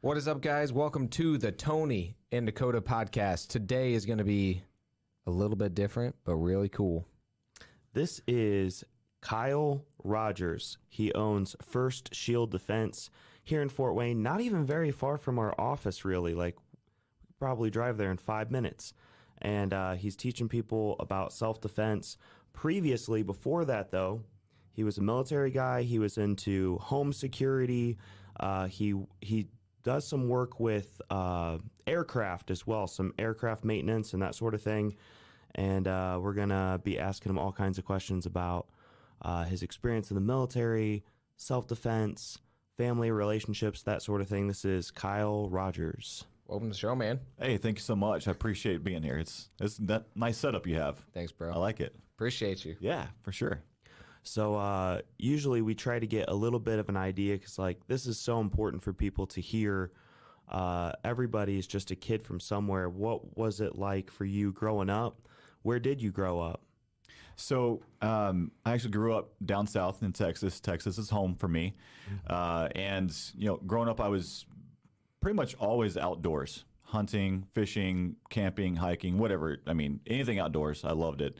What is up, guys? Welcome to the Tony and Dakota podcast. Today is going to be a little bit different, but really cool. This is Kyle Rogers. He owns First Shield Defense here in Fort Wayne, not even very far from our office, really. Like, we could probably drive there in 5 minutes. And he's teaching people about self-defense. Previously, before that, though, he was a military guy. He was into home security. He does some work with aircraft as well, some aircraft maintenance and that sort of thing. And we're going to be asking him all kinds of questions about his experience in the military, self-defense, family relationships, that sort of thing. This is Kyle Rogers. Welcome to the show, man. Hey, thank you so much. I appreciate being here. It's that nice setup you have. Thanks, bro. I like it. Appreciate you. Yeah, for sure. So usually we try to get a little bit of an idea because, like, this is so important for people to hear. Everybody is just a kid from somewhere. What was it like for you growing up? Where did you grow up? So I actually grew up down south in Texas. Texas is home for me. And, growing up, I was pretty much always outdoors, hunting, fishing, camping, hiking, whatever. I mean, anything outdoors. I loved it.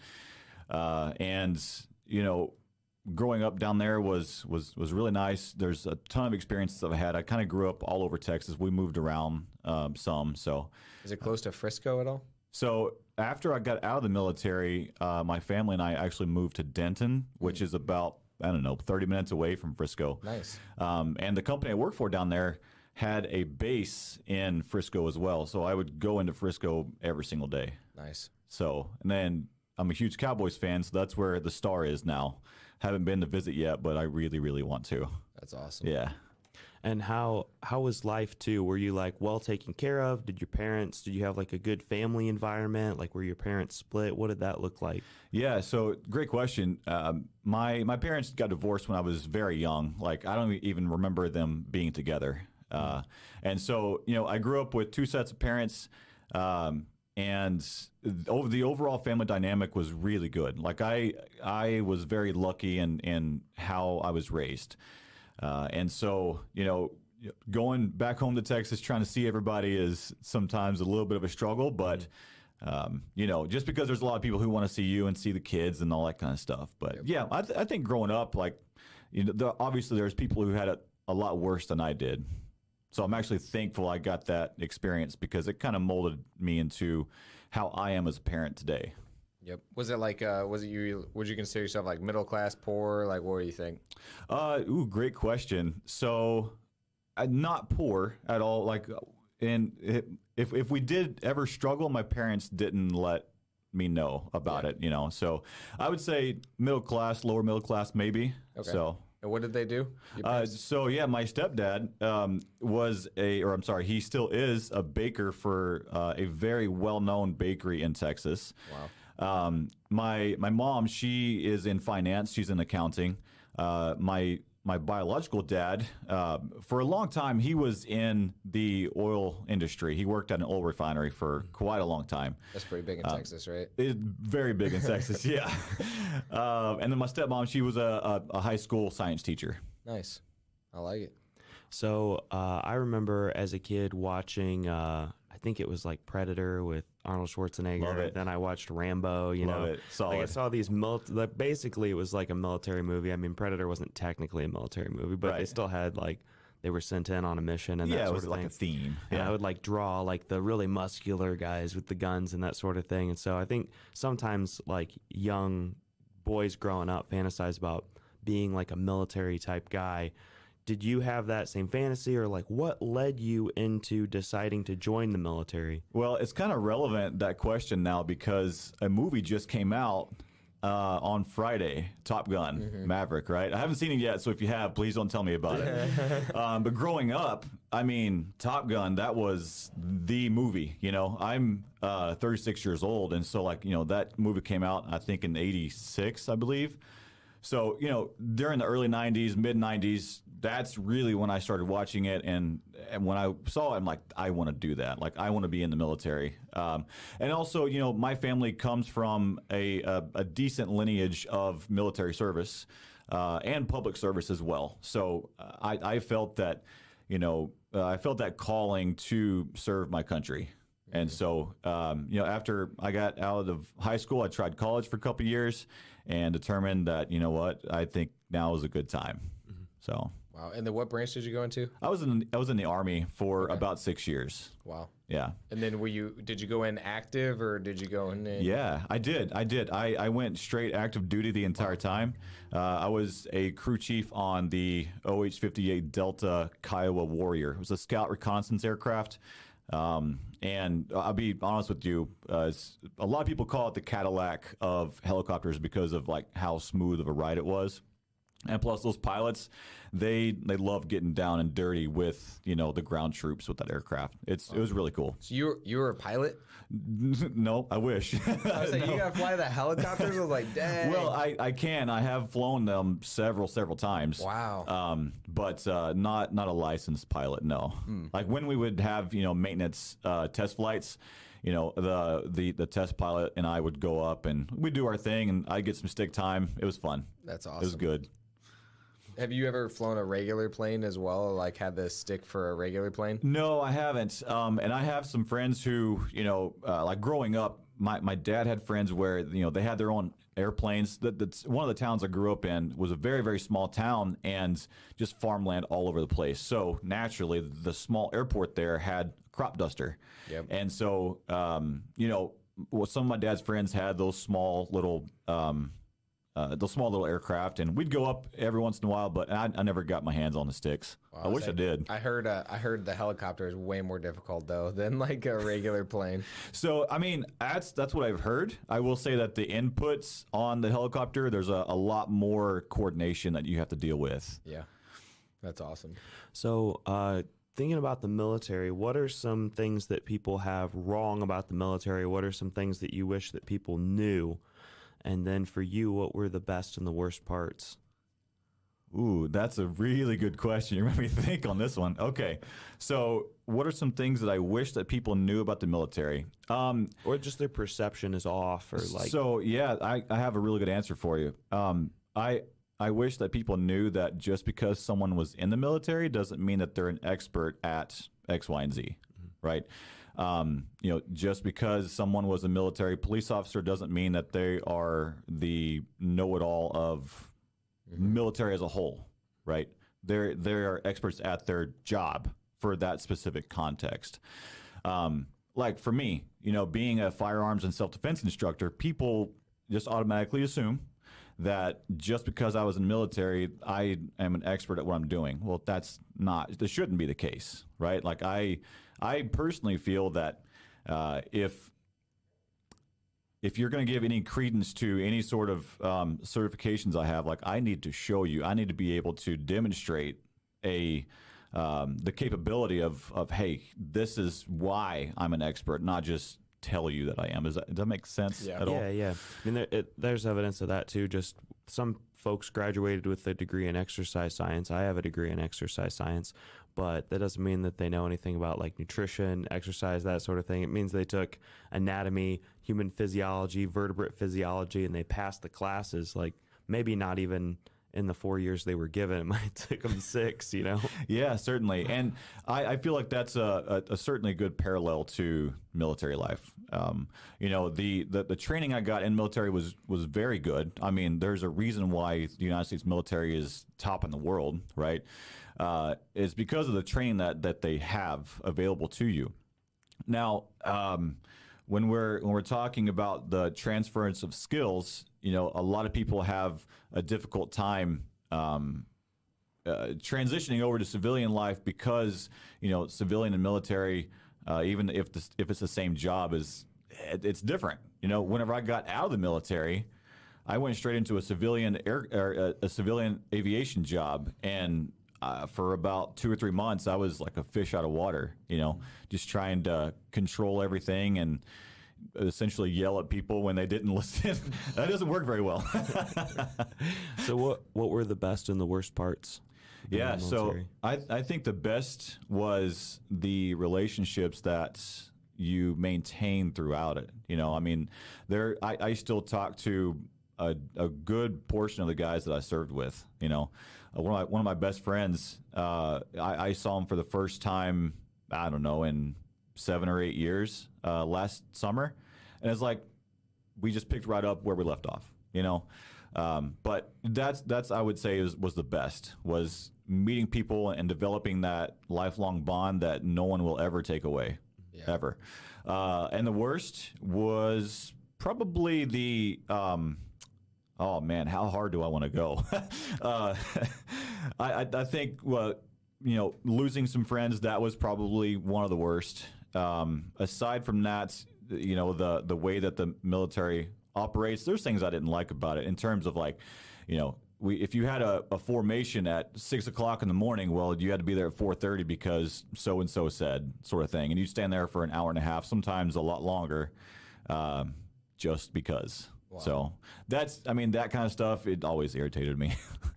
Growing up down there was really nice. There's a ton of experiences I've had. I kind of grew up all over Texas. We moved around some. So, is it close to Frisco at all? So after I got out of the military, my family and I actually moved to Denton, which is about, 30 minutes away from Frisco. Nice. And the company I worked for down there had a base in Frisco as well. So I would go into Frisco every single day. Nice. So, and then I'm a huge Cowboys fan, so that's where the Star is now. Haven't been to visit yet, but I really, really want to. That's awesome. Yeah. And how was life too? Were you like well taken care of? Did you have like a good family environment? Like, were your parents split? What did that look like? Yeah, so great question. My parents got divorced when I was very young. Like, I don't even remember them being together. And so, I grew up with two sets of parents, and the overall family dynamic was really good. Like, I was very lucky in how I was raised. And so, going back home to Texas, trying to see everybody is sometimes a little bit of a struggle, but, just because there's a lot of people who want to see you and see the kids and all that kind of stuff. But yeah, I think growing up, like, obviously there's people who had it a lot worse than I did. So I'm actually thankful I got that experience because it kind of molded me into how I am as a parent today. Yep. Was it like, would you consider yourself like middle class, poor? Like, what do you think? Great question. So, not poor at all. Like, and if we did ever struggle, my parents didn't let me know about it. So I would say middle class, lower middle class, maybe. Okay. So. And what did they do? My stepdad he still is a baker for a very well-known bakery in Texas. Wow. My mom, she is in finance. She's in accounting. My biological dad, for a long time, he was in the oil industry. He worked at an oil refinery for quite a long time. That's pretty big in Texas, right? It's very big in Texas, yeah. And then my stepmom, she was a high school science teacher. Nice. I like it. So I remember as a kid watching, I think it was like Predator with Arnold Schwarzenegger. Love it. Then I watched Rambo. Love it. Solid. Like, I saw these basically it was like a military movie. I mean, Predator wasn't technically a military movie, but they still had like they were sent in on a mission and that sort of thing. Yeah, it was like a theme. And I would like draw like the really muscular guys with the guns and that sort of thing. And so I think sometimes like young boys growing up fantasize about being like a military type guy. Did you have that same fantasy, or like what led you into deciding to join the military? Well, it's kind of relevant, that question now, because a movie just came out on Friday, Top Gun, Maverick, right? I haven't seen it yet, so if you have, please don't tell me about it. But growing up, I mean, Top Gun, that was the movie. I'm 36 years old, and so that movie came out, I think, in '86, I believe. So, during the early 90s, mid 90s, that's really when I started watching it. And when I saw it, I'm like, I want to do that. Like, I want to be in the military. And also, my family comes from a decent lineage of military service and public service as well. So I felt that, I felt that calling to serve my country. And so, after I got out of high school, I tried college for a couple of years and determined that, you know what, I think now is a good time. So, wow. And then what branch did you go into? I was in the Army for about 6 years. Wow. Yeah. And then did you go in active or did you go in? Yeah, I did. I went straight active duty the entire time. I was a crew chief on the OH-58 Delta Kiowa Warrior. It was a scout reconnaissance aircraft. And I'll be honest with you, a lot of people call it the Cadillac of helicopters because of like how smooth of a ride it was. And plus, those pilots, they love getting down and dirty with the ground troops with that aircraft. It was really cool. So you were a pilot? No, I wish. I was like, No. you gotta fly the helicopters? I was like, dang. Well, I can. I have flown them several times. Wow. But not a licensed pilot. No. Like when we would have maintenance test flights. The test pilot and I would go up and we'd do our thing and I'd get some stick time. It was fun. That's awesome. It was good. Have you ever flown a regular plane as well? Like had the stick for a regular plane? No, I haven't. And I have some friends who, like growing up, my dad had friends where, they had their own airplanes. One of the towns I grew up in was a very, very small town and just farmland all over the place. So naturally, the small airport there had a crop duster. Yep. And so, some of my dad's friends had those small little aircraft, and we'd go up every once in a while, but I never got my hands on the sticks. Wow, I wish I did. I heard the helicopter is way more difficult though than like a regular plane. So I mean, that's what I've heard. I will say that the inputs on the helicopter, there's a lot more coordination that you have to deal with. Yeah, that's awesome. So, thinking about the military, what are some things that people have wrong about the military? What are some things that you wish that people knew? And then for you, what were the best and the worst parts? Ooh, that's a really good question. You made me think on this one. Okay, so what are some things that I wish that people knew about the military? Or just their perception is off, or like. So yeah, I have a really good answer for you. I wish that people knew that just because someone was in the military doesn't mean that they're an expert at X, Y, and Z, right? Just because someone was a military police officer doesn't mean that they are the know-it-all of military as a whole, right? They are experts at their job for that specific context. Like for me, being a firearms and self-defense instructor, people just automatically assume that just because I was in the military, I am an expert at what I'm doing. Well, that shouldn't be the case, right? Like I personally feel that if you're going to give any credence to any sort of certifications I have, like I need to show you, I need to be able to demonstrate the capability of hey, this is why I'm an expert, not just tell you that I am. Does that make sense at all? Yeah. I mean, there's evidence of that too. Just some folks graduated with a degree in exercise science. I have a degree in exercise science, but that doesn't mean that they know anything about like nutrition, exercise, that sort of thing. It means they took anatomy, human physiology, vertebrate physiology, and they passed the classes, like maybe not even in the 4 years they were given. It might take them 6, Yeah, certainly. And I feel like that's a certainly good parallel to military life. The training I got in military was very good. I mean, there's a reason why the United States military is top in the world, right? It's because of the training that they have available to you. Now, when we're talking about the transference of skills, a lot of people have a difficult time transitioning over to civilian life because civilian and military, even if it's the same job, it's different. Whenever I got out of the military, I went straight into a civilian aviation job, and for about 2 or 3 months, I was like a fish out of water. Just trying to control everything and essentially yell at people when they didn't listen. That doesn't work very well. So what were the best and the worst parts? Yeah, so I think the best was the relationships that you maintain throughout it. I mean, I still talk to a good portion of the guys that I served with. You know, one of my best friends, I saw him for the first time, I don't know, in 7 or 8 years last summer, and it's like we just picked right up where we left off. You know, but that's I would say was the best, was meeting people and developing that lifelong bond that no one will ever take away, ever. And the worst was probably the oh man, how hard do I want to go? I think you know, losing some friends, that was probably one of the worst. Aside from that, you know, the way that the military operates, there's things I didn't like about it in terms of, like, you know, if you had a formation at 6 o'clock in the morning, well, you had to be there at 4:30 because so and so said, sort of thing, and you stand there for an hour and a half, sometimes a lot longer, just because. Wow. So I mean, that kind of stuff, it always irritated me.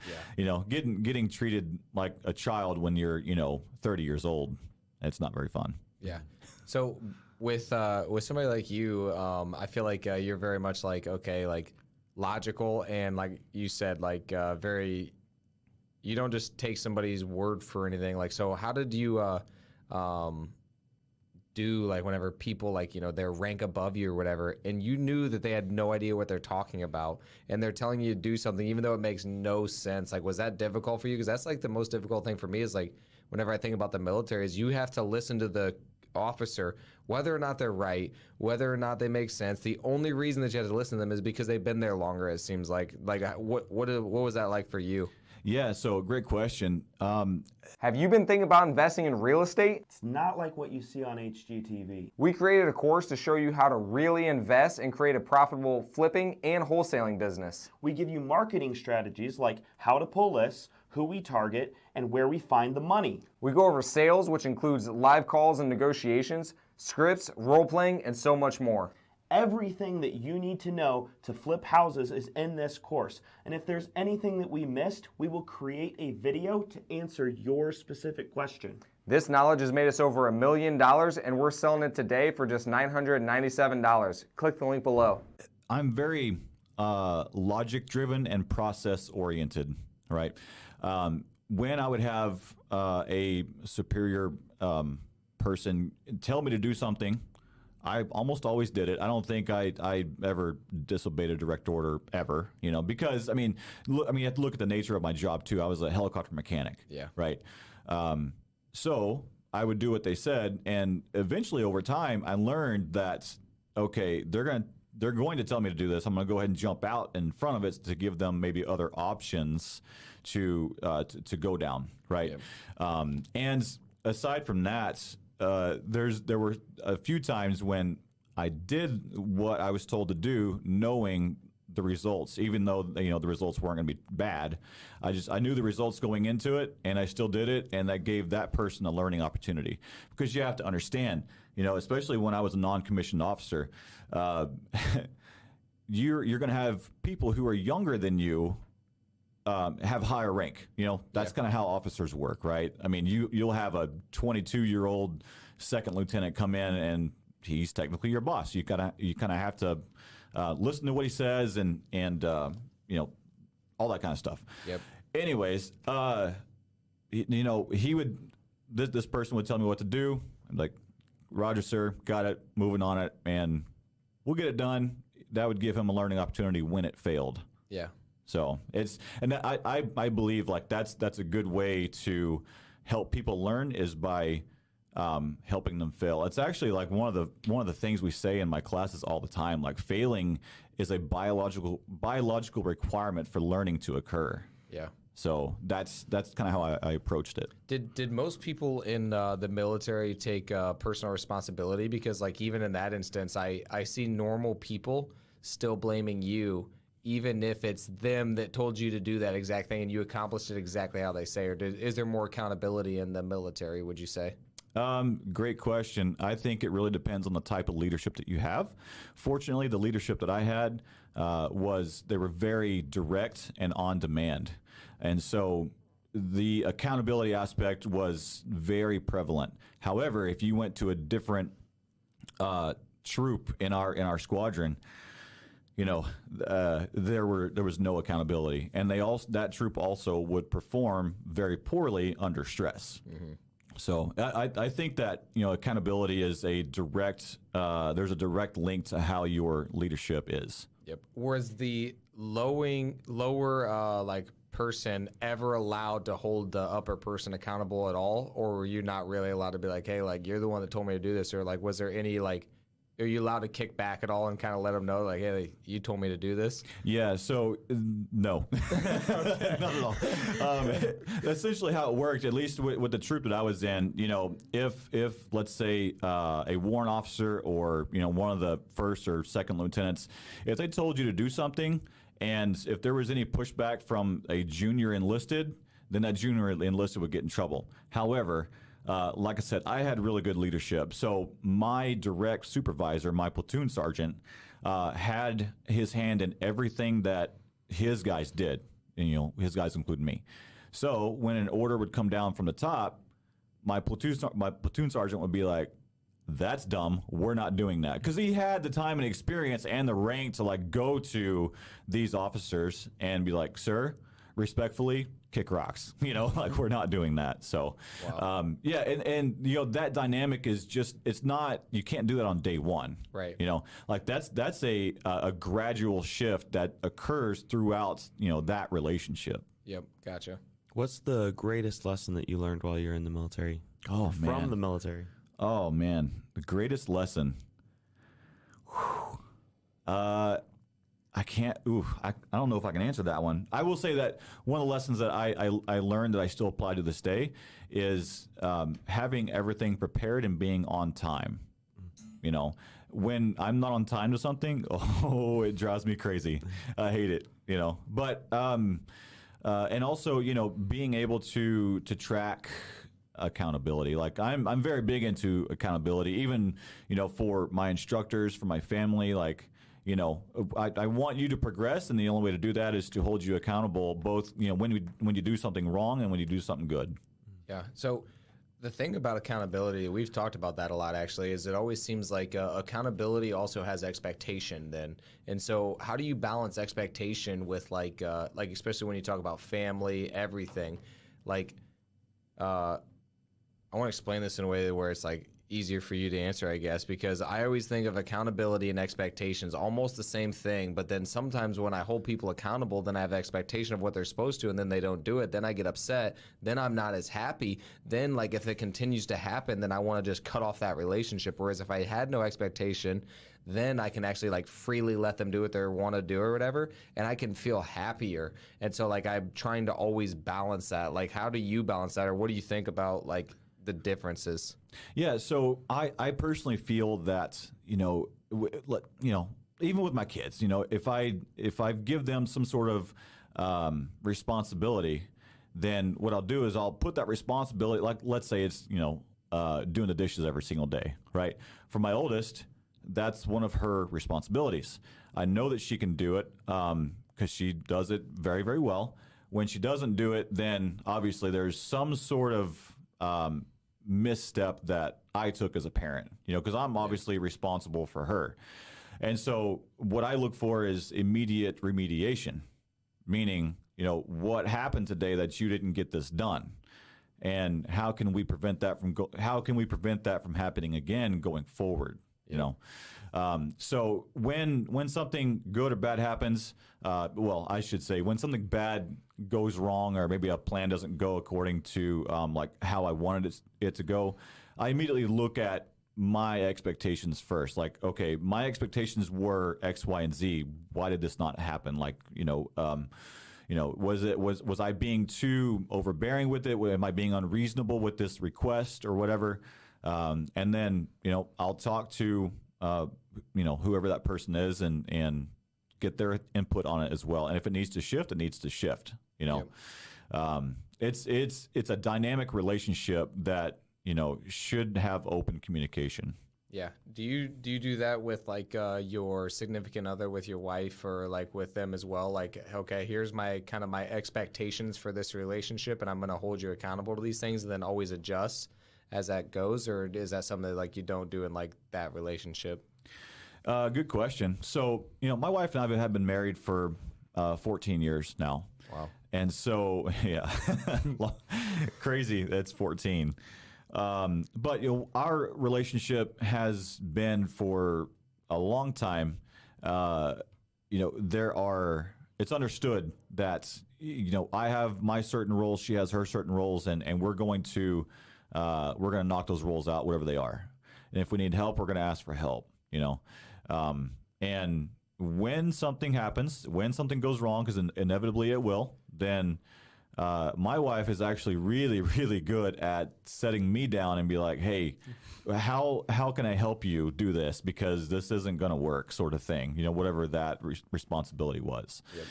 Yeah. You know, getting treated like a child when you're, you know, 30 years old, it's not very fun. Yeah. So with somebody like you, I feel like you're very much like, okay, like logical, and like you said, like very, you don't just take somebody's word for anything. Like, so how did you do, like, whenever people, like, you know, their rank above you or whatever, and you knew that they had no idea what they're talking about, and they're telling you to do something even though it makes no sense? Like, was that difficult for you? Because that's like the most difficult thing for me, is like whenever I think about the military, is you have to listen to the officer, whether or not they're right, whether or not they make sense. The only reason that you have to listen to them is because they've been there longer, it seems like. Like, what was that like for you? Yeah, so great question. Have you been thinking about investing in real estate? It's not like what you see on HGTV. We created a course to show you how to really invest and create a profitable flipping and wholesaling business. We give you marketing strategies like how to pull lists, who we target, and where we find the money. We go over sales, which includes live calls and negotiations, scripts, role-playing, and so much more. Everything that you need to know to flip houses is in this course. And if there's anything that we missed, we will create a video to answer your specific question. This knowledge has made us over $1 million, and we're selling it today for just $997. Click the link below. I'm very logic-driven and process-oriented, right? When I would have a superior person tell me to do something, I almost always did it. I don't think I ever disobeyed a direct order ever, you know, because, I mean, you have to look at the nature of my job too. I was a helicopter mechanic, right? So I would do what they said, and eventually over time I learned that, okay, they're going to tell me to do this. I'm going to go ahead and jump out in front of it to give them maybe other options to go down, right? Yep. And aside from that, there were a few times when I did what I was told to do, knowing the results, even though, you know, the results weren't going to be bad. I knew the results going into it, and I still did it, and that gave that person a learning opportunity. Because you have to understand, you know, especially when I was a non-commissioned officer, you're going to have people who are younger than you have higher rank. You know, that's kind of how officers work, right? I mean, you'll have a 22-year-old second lieutenant come in, and he's technically your boss. You kind of have to listen to what he says, and you know, all that kind of stuff. Yep. Anyways, you know, this person would tell me what to do. I'm like, Roger, sir, got it, moving on it, and we'll get it done. That would give him a learning opportunity when it failed. Yeah. So I believe, like, that's a good way to help people learn, is by helping them fail. It's actually like one of the things we say in my classes all the time. Like, failing is a biological requirement for learning to occur. Yeah. So that's kind of how I approached it. Did most people in the military take personal responsibility? Because, like, even in that instance, I see normal people still blaming you, even if it's them that told you to do that exact thing and you accomplished it exactly how they say? Or is there more accountability in the military, would you say? Great question. I think it really depends on the type of leadership that you have. Fortunately, the leadership that I had they were very direct and on demand. And so the accountability aspect was very prevalent. However, if you went to a different troop in our squadron, there was no accountability, and that troop also would perform very poorly under stress. Mm-hmm. So I think that accountability is there's a direct link to how your leadership is. Yep. Was the lower like person ever allowed to hold the upper person accountable at all, or were you not really allowed to be like, hey, like you're the one that told me to do this, or like was there any like, are you allowed to kick back at all and kind of let them know like, hey, you told me to do this? Yeah. So no, not at all. Essentially, how it worked, at least with the troop that I was in, if let's say a warrant officer or one of the first or second lieutenants, if they told you to do something, and if there was any pushback from a junior enlisted, then that junior enlisted would get in trouble. However, like I said, I had really good leadership. So my direct supervisor, my platoon sergeant, had his hand in everything that his guys did. And, his guys including me. So when an order would come down from the top, my platoon sergeant would be like, that's dumb. We're not doing that. Because he had the time and experience and the rank to like go to these officers and be like, sir, respectfully, kick rocks. Like we're not doing that. So, wow. And that dynamic is just, it's not, you can't do that on day one. Right. Like that's a gradual shift that occurs throughout, that relationship. Yep. Gotcha. What's the greatest lesson that you learned while you're in the military? Oh, man. From the military? Oh, man. The greatest lesson. I don't know if I can answer that one. I will say that one of the lessons that I learned that I still apply to this day is having everything prepared and being on time. When I'm not on time to something, it drives me crazy. I hate it, But, and also, being able to track accountability. Like I'm very big into accountability, even, for my instructors, for my family, like, I want you to progress, and the only way to do that is to hold you accountable, both, when you do something wrong and when you do something good. Yeah. So the thing about accountability, we've talked about that a lot actually, is it always seems like accountability also has expectation then. And so how do you balance expectation with like especially when you talk about family, everything, like, I want to explain this in a way where it's like easier for you to answer, I guess, because I always think of accountability and expectations almost the same thing. But then sometimes when I hold people accountable, then I have expectation of what they're supposed to, and then they don't do it. Then I get upset. Then I'm not as happy. Then like if it continues to happen, then I want to just cut off that relationship. Whereas if I had no expectation, then I can actually like freely let them do what they want to do or whatever, and I can feel happier. And so like I'm trying to always balance that. Like how do you balance that, or what do you think about like the differences? Yeah, so I personally feel that even with my kids, if I give them some sort of responsibility, then what I'll do is I'll put that responsibility, like let's say it's doing the dishes every single day, right? For my oldest, that's one of her responsibilities. I know that she can do it because she does it very, very well. When she doesn't do it, then obviously there's some sort of misstep that I took as a parent, because I'm obviously responsible for her. And so what I look for is immediate remediation, meaning, what happened today that you didn't get this done? And how can we prevent that from happening again going forward? So when something good or bad happens, I should say when something bad goes wrong, or maybe a plan doesn't go according to like how I wanted it to go, I immediately look at my expectations first. Like, okay, my expectations were X, Y, and Z. Why did this not happen? Like, was I being too overbearing with it? Am I being unreasonable with this request or whatever? And then, I'll talk to, whoever that person is and get their input on it as well. And if it needs to shift, it needs to shift, Yep. It's a dynamic relationship that, should have open communication. Yeah. Do you do that with like your significant other, with your wife, or like with them as well? Like, okay, here's my expectations for this relationship, and I'm going to hold you accountable to these things, and then always adjust as that goes? Or is that something that like you don't do in like that relationship? Good question. So, my wife and I have been married for 14 years now. Wow. And so, yeah, crazy. That's 14. But our relationship has been for a long time. It's understood that I have my certain roles, she has her certain roles, and we're going to knock those roles out, whatever they are. And if we need help, we're going to ask for help. And when something happens, when something goes wrong, because inevitably it will, then my wife is actually really, really good at setting me down and be like, hey, how can I help you do this? Because this isn't going to work, sort of thing, whatever that responsibility was. Yep.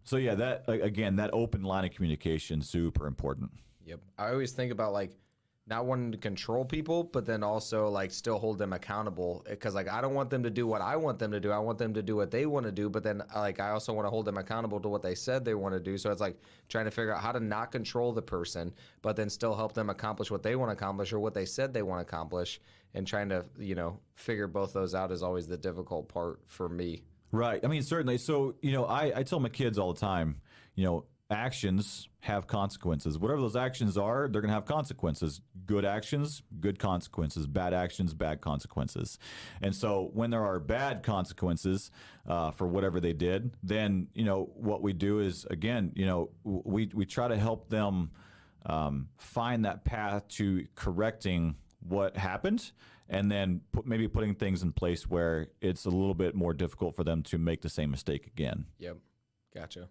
So yeah, that open line of communication, super important. Yep. I always think about not wanting to control people, but then also still hold them accountable, because I don't want them to do what I want them to do. I want them to do what they want to do, but then I also want to hold them accountable to what they said they want to do. So it's trying to figure out how to not control the person, but then still help them accomplish what they want to accomplish or what they said they want to accomplish, and trying to figure both those out is always the difficult part for me. Right. I mean, certainly. So I tell my kids all the time, actions have consequences. Whatever those actions are, they're going to have consequences. Good actions, good consequences. Bad actions, bad consequences. And so when there are bad consequences for whatever they did, then, what we do is, again, we try to help them find that path to correcting what happened, and then maybe putting things in place where it's a little bit more difficult for them to make the same mistake again. Yep. Gotcha.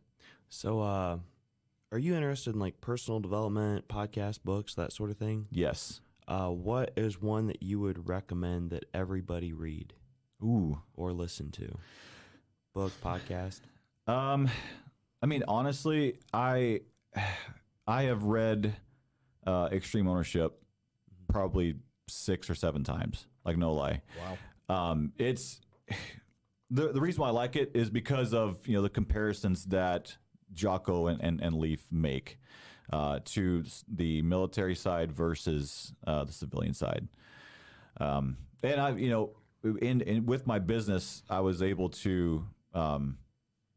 So, are you interested in personal development, podcast, books, that sort of thing? Yes. What is one that you would recommend that everybody read? Or listen to? Book, podcast? I mean, honestly, I have read Extreme Ownership probably 6 or 7 times. No lie. Wow. It's the reason why I like it is because of the comparisons that Jocko and Leaf make to the military side versus the civilian side. And I, with my business, I was able to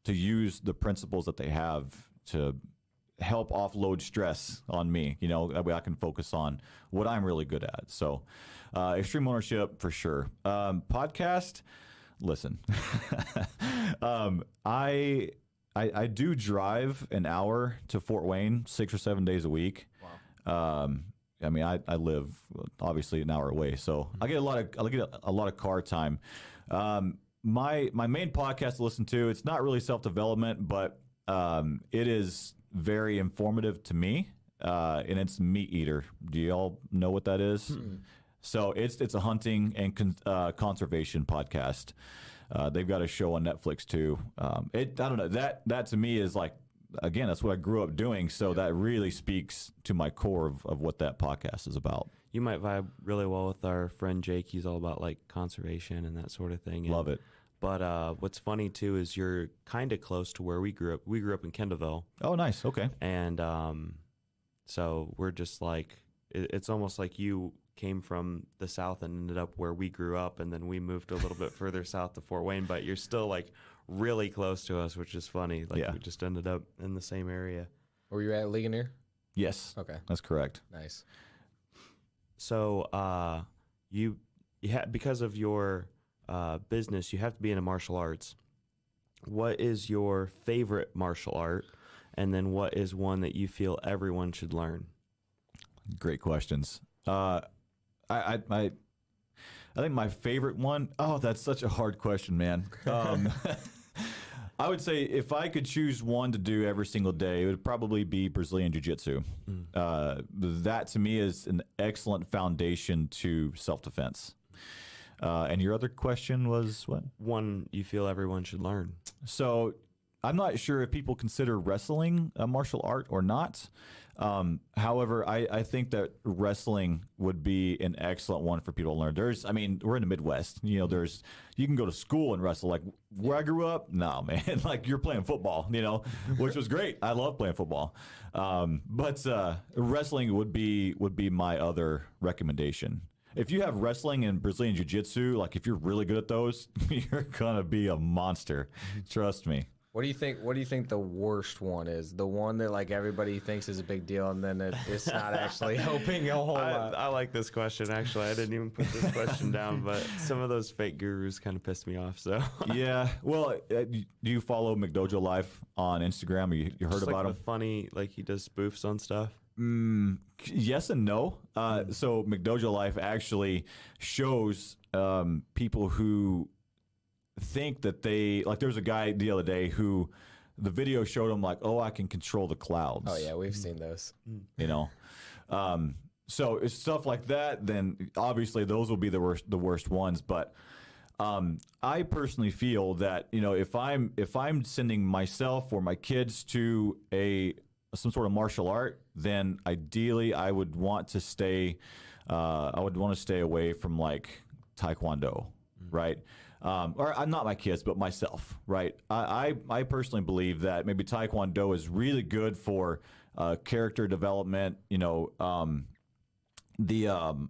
use the principles that they have to help offload stress on me. That way I can focus on what I'm really good at. So, Extreme Ownership for sure. Podcast, listen. I do drive an hour to Fort Wayne 6 or 7 days a week. Wow. I mean, I live obviously an hour away, so I get a lot of car time. My main podcast to listen to, it's not really self-development, but it is very informative to me, and it's Meat Eater. Do you all know what that is? Mm-hmm. So it's a hunting and conservation podcast. They've got a show on Netflix too. I don't know, that to me is again, that's what I grew up doing. So that really speaks to my core of what that podcast is about. You might vibe really well with our friend Jake. He's all about conservation and that sort of thing. Love it. But what's funny too is you're kind of close to where we grew up. We grew up in Kendallville. Oh, nice. Okay. And so we're just it's almost like you came from the south and ended up where we grew up, and then we moved a little bit further south to Fort Wayne, but you're still really close to us, which is funny. We just ended up in the same area. Were you at Ligonier? Yes. Okay. That's correct. Nice. So you because of your business, you have to be into martial arts. What is your favorite martial art? And then what is one that you feel everyone should learn? Great questions. I think my favorite one, that's such a hard question, man. I would say if I could choose one to do every single day, it would probably be Brazilian Jiu Jitsu. That to me is an excellent foundation to self-defense. And your other question was what? One you feel everyone should learn. So I'm not sure if people consider wrestling a martial art or not. However, I think that wrestling would be an excellent one for people to learn. We're in the Midwest. You can go to school and wrestle. Where I grew up, no, man. You're playing football, which was great. I love playing football. But wrestling would be my other recommendation. if you have wrestling and Brazilian Jiu-Jitsu, like if you're really good at those, you're gonna be a monster. Trust me. What do you think? What do you think the worst one is? The one that like everybody thinks is a big deal, and then it's not actually helping a whole lot. I like this question. Actually, I didn't even put this question down, but some of those fake gurus kind of pissed me off. So Yeah. Well, do you follow McDojo Life on Instagram? You heard just about like him? the funny, like he does spoofs on stuff. Yes and no. So McDojo Life actually shows people who think that they like. There was a guy the other day who the video showed him like, oh, I can control the clouds. Oh yeah, we've seen those. You know, so it's stuff like that. Then obviously those will be the worst ones. But I personally feel that if I'm sending myself or my kids to some sort of martial art, then ideally I would want to stay. I would want to stay away from like Taekwondo, right? Or not my kids, but myself, right? I personally believe that maybe Taekwondo is really good for character development, the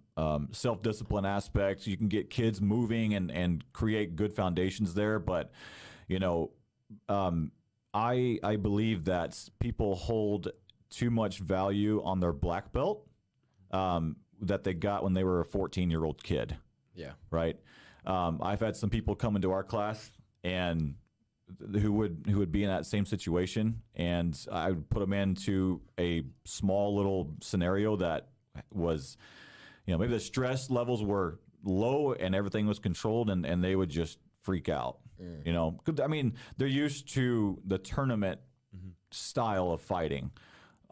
self-discipline aspect. You can get kids moving and create good foundations there. But, I believe that people hold too much value on their black belt that they got when they were a 14-year-old kid. Yeah. Right. I've had some people come into our class and who would be in that same situation, and I would put them into a small little scenario that was, maybe the stress levels were low and everything was controlled, and they would just freak out. 'Cause, I mean, they're used to the tournament style of fighting.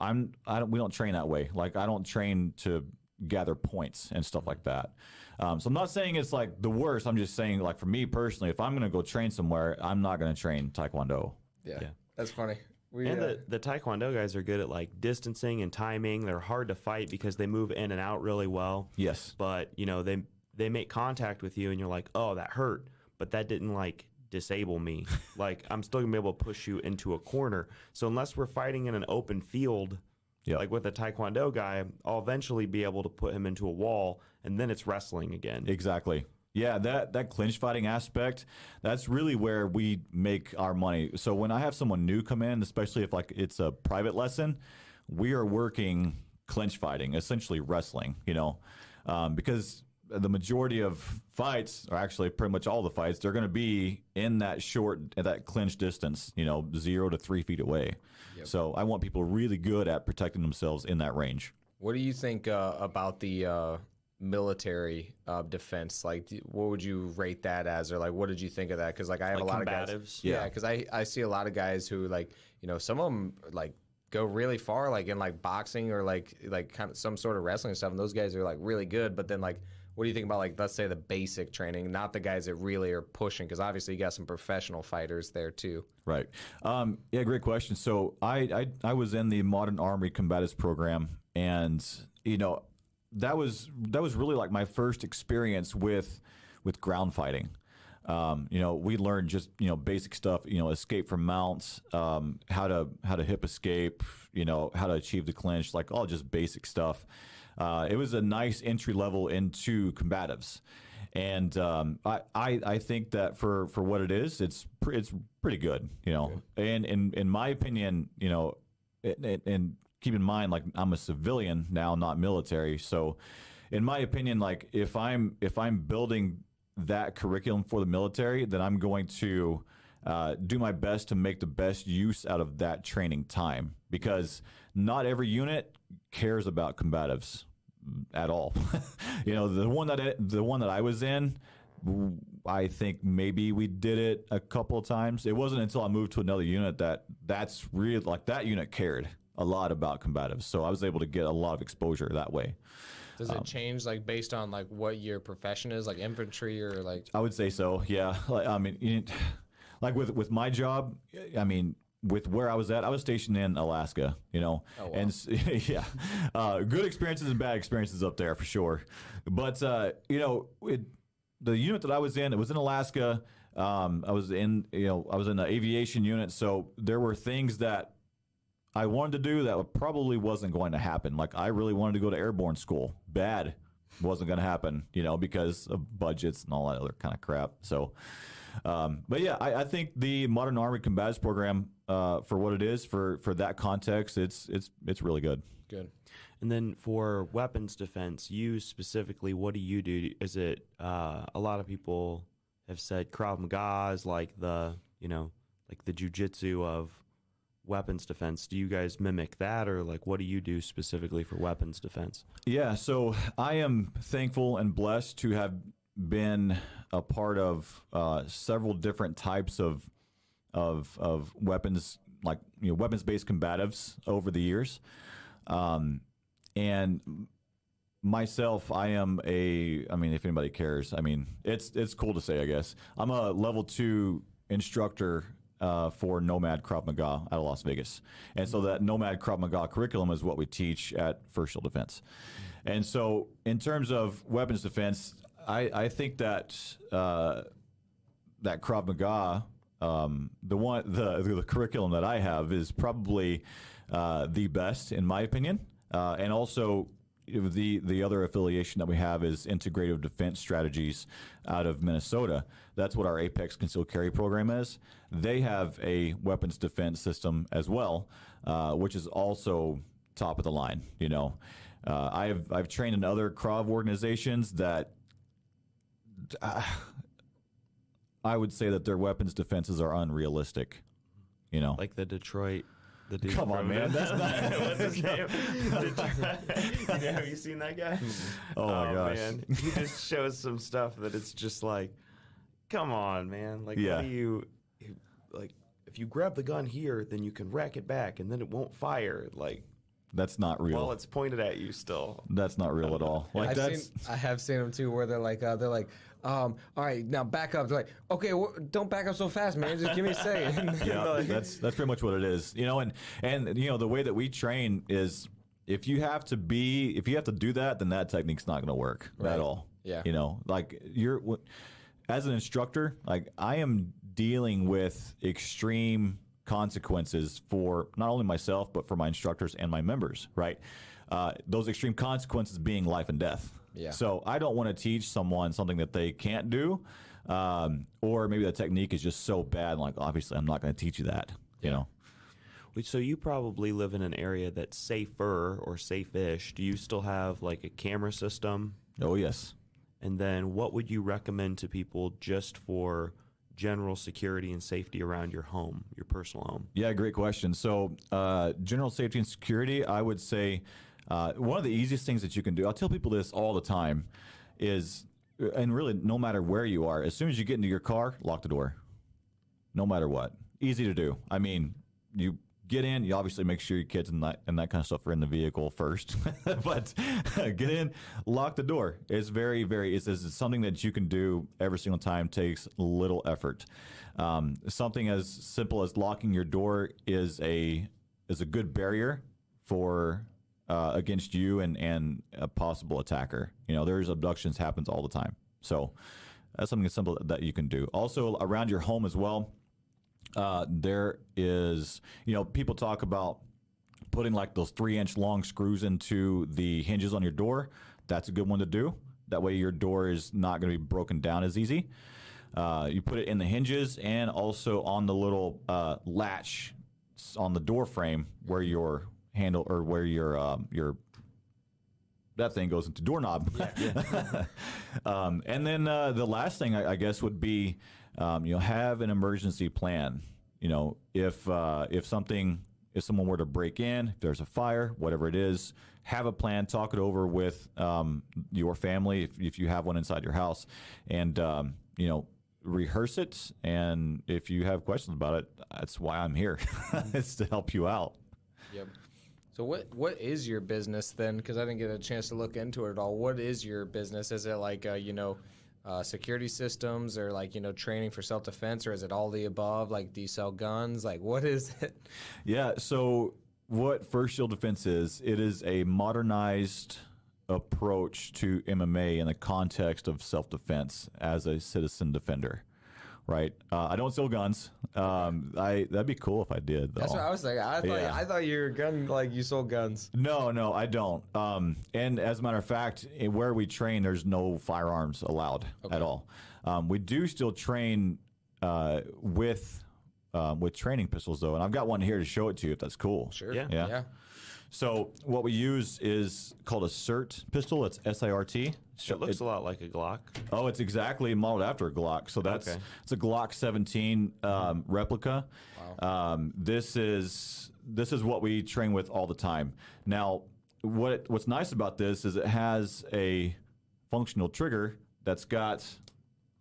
We don't train that way. Like I don't train to gather points and stuff like that. So I'm not saying it's like the worst. I'm just saying, like for me personally, if I'm going to go train somewhere, I'm not going to train Taekwondo. Yeah. That's funny. The Taekwondo guys are good at like distancing and timing. They're hard to fight because they move in and out really well. Yes. But they make contact with you and you're like, oh, that hurt, but that didn't like disable me. Like I'm still gonna be able to push you into a corner. So unless we're fighting in an open field, like with a Taekwondo guy, I'll eventually be able to put him into a wall, and then it's wrestling again. Exactly. Yeah, that clinch fighting aspect, that's really where we make our money. So when I have someone new come in, especially if like it's a private lesson, we are working clinch fighting, essentially wrestling, because the majority of fights, or actually pretty much all the fights, they're going to be in that that clinch distance, 0 to 3 feet away. Yep. So I want people really good at protecting themselves in that range. What do you think about the military defense? Like, what would you rate that as, or like, what did you think of that? Because like I have a lot of guys. Yeah, because I see a lot of guys who like, some of them like go really far, like in like boxing or like kind of some sort of wrestling stuff, and those guys are like really good. But then like, what do you think about like, let's say the basic training, not the guys that really are pushing? Because obviously you got some professional fighters there too. Right. Yeah, great question. So I was in the Modern Armory Combatives program, and that was really like my first experience with ground fighting. We learned just basic stuff. Escape from mounts, how to hip escape. How to achieve the clinch, like all just basic stuff. It was a nice entry level into combatives, and I think that for what it is, it's pretty good. And in my opinion, and keep in mind, like I'm a civilian now, not military. So, in my opinion, like if I'm building that curriculum for the military, then I'm going to do my best to make the best use out of that training time, because not every unit cares about combatives at all. The one that I was in, I think maybe we did it a couple of times. It wasn't until I moved to another unit that's really like that unit cared a lot about combatives. So I was able to get a lot of exposure that way. Does it change like based on like what your profession is, like infantry or like? I would say so. Yeah. Like, I mean, like with my job, I mean, with where I was at, I was stationed in Alaska, Oh, wow. And yeah, good experiences and bad experiences up there for sure. But, the unit that I was in, it was in Alaska. I was in the aviation unit. So there were things that I wanted to do that probably wasn't going to happen. Like I really wanted to go to airborne school. Bad. wasn't going to happen, because of budgets and all that other kind of crap. So, but yeah, I think the Modern Armored Combatives program, for what it is, for that context, it's really good. Good. And then for weapons defense, you specifically, what do you do? Is it a lot of people have said Krav Maga is like the Jiu Jitsu of weapons defense. Do you guys mimic that, or like what do you do specifically for weapons defense? Yeah, so I am thankful and blessed to have been a part of several different types of weapons, like weapons-based combatives over the years. And myself, I am if anybody cares, it's cool to say, I guess. I'm a level 2 instructor for Nomad Krav Maga out of Las Vegas. And so that Nomad Krav Maga curriculum is what we teach at First Shield Defense. And so in terms of weapons defense, I think that that Krav Maga, the curriculum that I have is probably the best in my opinion. And also the other affiliation that we have is Integrative Defense Strategies out of Minnesota. That's what our Apex Concealed Carry program is. They have a weapons defense system as well, which is also top of the line. I've trained in other Krav organizations that I would say that their weapons defenses are unrealistic. Like the Detroit. The dude Come on, man. That's not. What's his name? Have you seen that guy? Oh my gosh. Man. He just shows some stuff that it's just like, come on, man. Like, Yeah. what do you, like, if you grab the gun here, then you can rack it back and then it won't fire. Like, That's not real. while it's pointed at you still. That's not real at all. Like I have seen them too, where they're like, all right, now back up. They're like, okay, don't back up so fast, man. Just give me a second. Yeah, that's pretty much what it is. And the way that we train is if you have to do that, then that technique's not going to work at all. Yeah. Like as an instructor, like I am dealing with extreme consequences for not only myself but for my instructors and my members, right? Those extreme consequences being life and death. Yeah. So I don't want to teach someone something that they can't do, or maybe the technique is just so bad. Like obviously, I'm not going to teach you that. So you probably live in an area that's safer or safe-ish. Do you still have like a camera system? Oh yes. And then what would you recommend to people just for general security and safety around your home, your personal home? Yeah, great question. So general safety and security, I would say one of the easiest things that you can do, I'll tell people this all the time, is, and really no matter where you are, as soon as you get into your car, lock the door. No matter what. Easy to do. You get in, you obviously make sure your kids and that kind of stuff are in the vehicle first. But get in, lock the door. It's very, very, it's something that you can do every single time, takes little effort. Something as simple as locking your door is a good barrier for against you and a possible attacker. There's abductions happens all the time. So that's something simple that you can do. Also around your home as well. There is, people talk about putting like those 3-inch long screws into the hinges on your door. That's a good one to do. That way your door is not going to be broken down as easy. You put it in the hinges and also on the little latch on the door frame where your handle or where your that thing goes into doorknob. Yeah. And then the last thing I guess would be have an emergency plan. If someone were to break in, if there's a fire, whatever it is, have a plan. Talk it over with your family if you have one inside your house, and rehearse it. And if you have questions about it, that's why I'm here. It's to help you out. Yep. So what is your business then? Because I didn't get a chance to look into it at all. What is your business? Is it like security systems or like training for self-defense, or is it all the above? Like, do you sell guns? Like, what is it? Yeah. So what First Shield Defense is, it is a modernized approach to MMA in the context of self-defense as a citizen defender. right? I don't sell guns. That'd be cool if I did, though. That's what I was saying. I thought you were gun like you sold guns. No, I don't. And as a matter of fact, where we train, there's no firearms allowed at all. We do still train with training pistols, though, and I've got one here to show it to you if that's cool. Sure. Yeah. So what we use is called a SIRT pistol. It's S-I-R-T. It looks a lot like a Glock. Oh, it's exactly modeled after a Glock. So it's a Glock 17 replica. Wow. This is what we train with all the time. Now, what's nice about this is it has a functional trigger that's got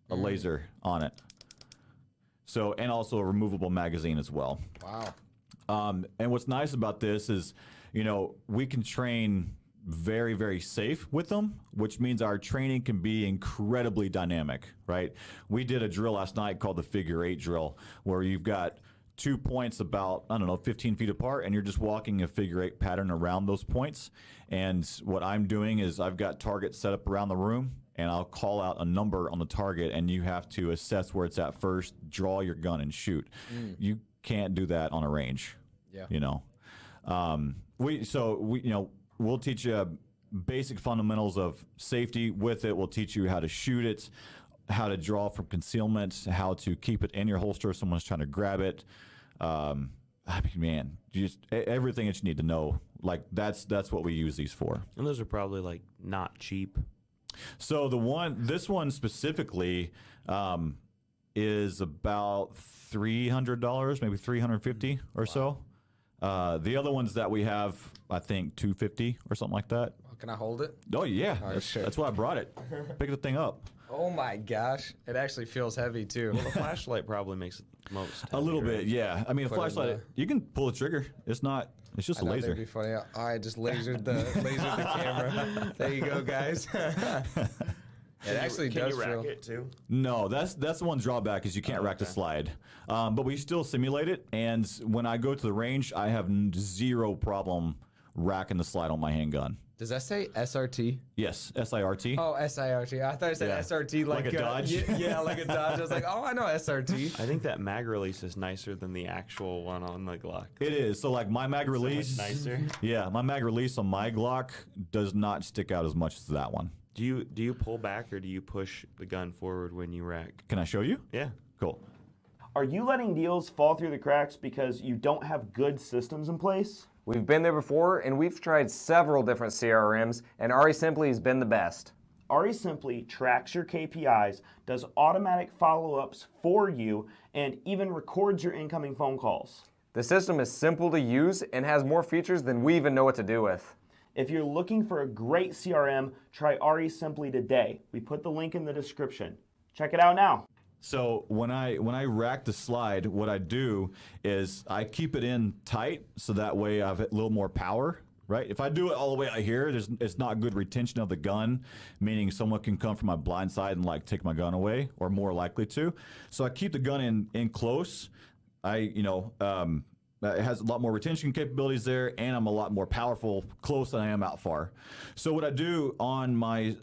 a laser on it. So, and also a removable magazine as well. Wow. And what's nice about this is, we can train very, very safe with them, which means our training can be incredibly dynamic, right? We did a drill last night called the figure 8 drill, where you've got 2 points about, 15 feet apart, and you're just walking a figure 8 pattern around those points. And what I'm doing is I've got targets set up around the room, and I'll call out a number on the target, and you have to assess where it's at first, draw your gun, and shoot. You can't do that on a range. Yeah. We'll teach you basic fundamentals of safety with it. We'll teach you how to shoot it, how to draw from concealment, how to keep it in your holster if someone's trying to grab it. Just everything that you need to know. Like that's what we use these for. And those are probably like not cheap. So this one specifically is about $300, maybe $350 or so. The other ones that we have, I think $250 or something like that. Can I hold it? Oh yeah, Sure. that's why I brought it. Pick the thing up. Oh my gosh. It actually feels heavy too. Well, the flashlight probably makes it most heavy, A little right? bit, yeah. I mean, a Put it in flashlight, you can pull the trigger. It's just a I know, laser. that'd be funny. I just lasered the camera. There you go, guys. It actually Can does you rack feel. it too? No, that's the one drawback is you can't rack the slide. But we still simulate it, and when I go to the range, I have zero problem racking the slide on my handgun. Does that say SRT? Yes, SIRT. Oh, SIRT. I thought it said Yeah. SRT Like a Dodge? Yeah, like a Dodge. I was like, oh, I know SRT. I think that mag release is nicer than the actual one on the Glock. It is. So like my mag release. nicer. Yeah, my mag release on my Glock does not stick out as much as that one. Do you pull back or do you push the gun forward when you rack? Can I show you? Yeah. Cool. Are you letting deals fall through the cracks because you don't have good systems in place? We've been there before, and we've tried several different CRMs, and Ari Simply has been the best. Ari Simply tracks your KPIs, does automatic follow-ups for you, and even records your incoming phone calls. The system is simple to use and has more features than we even know what to do with. If you're looking for a great CRM, try Ari Simply today. We put the link in the description. Check it out now. So when I rack the slide, what I do is I keep it in tight so that way I have a little more power, right? If I do it all the way out here, it's not good retention of the gun, meaning someone can come from my blind side and like take my gun away, or more likely to. So I keep the gun in close. It has a lot more retention capabilities there, and I'm a lot more powerful close than I am out far. So what I do on my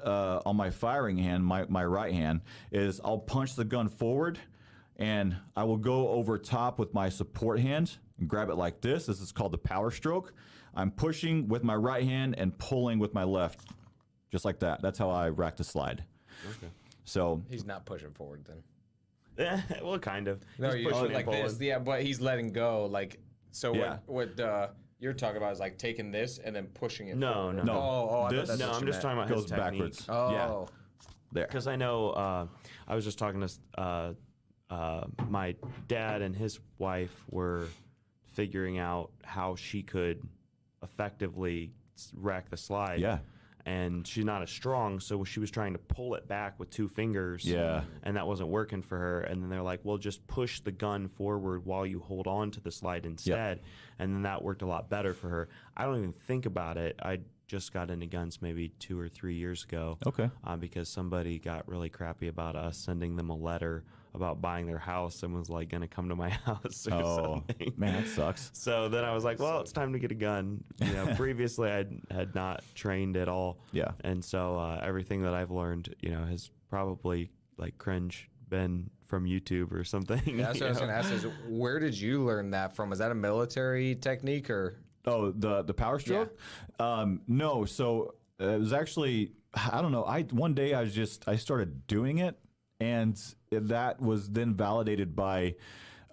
firing hand, my right hand, is I'll punch the gun forward, and I will go over top with my support hand and grab it like this. This is called the power stroke. I'm pushing with my right hand and pulling with my left, just like that. That's how I rack the slide. Okay. So He's not pushing forward then. Well, kind of. No, He's you pushing and like pulling. this. Yeah, but he's letting go. Like, so Yeah. what you're talking about is like taking this and then pushing it No, forward. no. Oh, I thought This- that's No, what I'm you just meant. talking about goes his technique. backwards. Oh. Yeah. There. Because I know I was just talking to my dad and his wife were figuring out how she could effectively rack the slide. Yeah. And she's not as strong, so she was trying to pull it back with 2 fingers. Yeah. And that wasn't working for her. And then they're like, well, just push the gun forward while you hold on to the slide instead. And then that worked a lot better for her. I don't even think about it. I just got into guns maybe 2 or 3 years ago. Okay. Because somebody got really crappy about us sending them a letter about buying their house and was like going to come to my house or something. Man, that sucks. So then I was like, well, it's time to get a gun. You know, previously I had not trained at all. Yeah. And so everything that I've learned, has probably like cringe been from YouTube or something. That's what I was going to ask is, where did you learn that from? Is that a military technique or? Oh, the power stroke? No. So it was actually, I don't know. One day I started doing it, and that was then validated by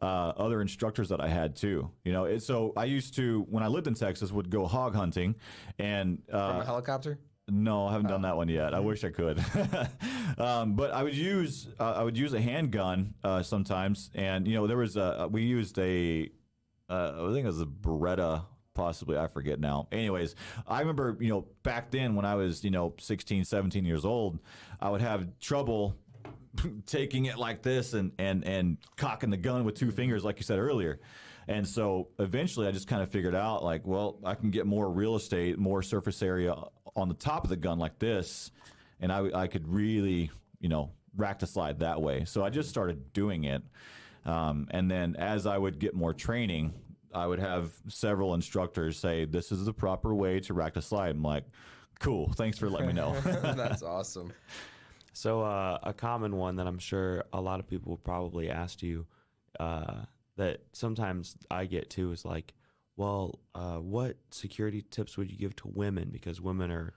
other instructors that I had too. So I used to, when I lived in Texas, would go hog hunting, and From a helicopter? no, I haven't done that one yet. I wish I could. But I would use a handgun sometimes, and there was we used I think it was a Beretta, possibly, I forget now. Anyways, I remember back then when I was 16, 17 years old, I would have trouble taking it like this and cocking the gun with two fingers, like you said earlier. And so eventually I just kind of figured out, like, well, I can get more real estate, more surface area on the top of the gun like this, and I could really, rack the slide that way. So I just started doing it. And then as I would get more training, I would have several instructors say, this is the proper way to rack the slide. I'm like, cool, thanks for letting me know. That's awesome. So a common one that I'm sure a lot of people will probably ask you that sometimes I get too is like, well, what security tips would you give to women? Because women are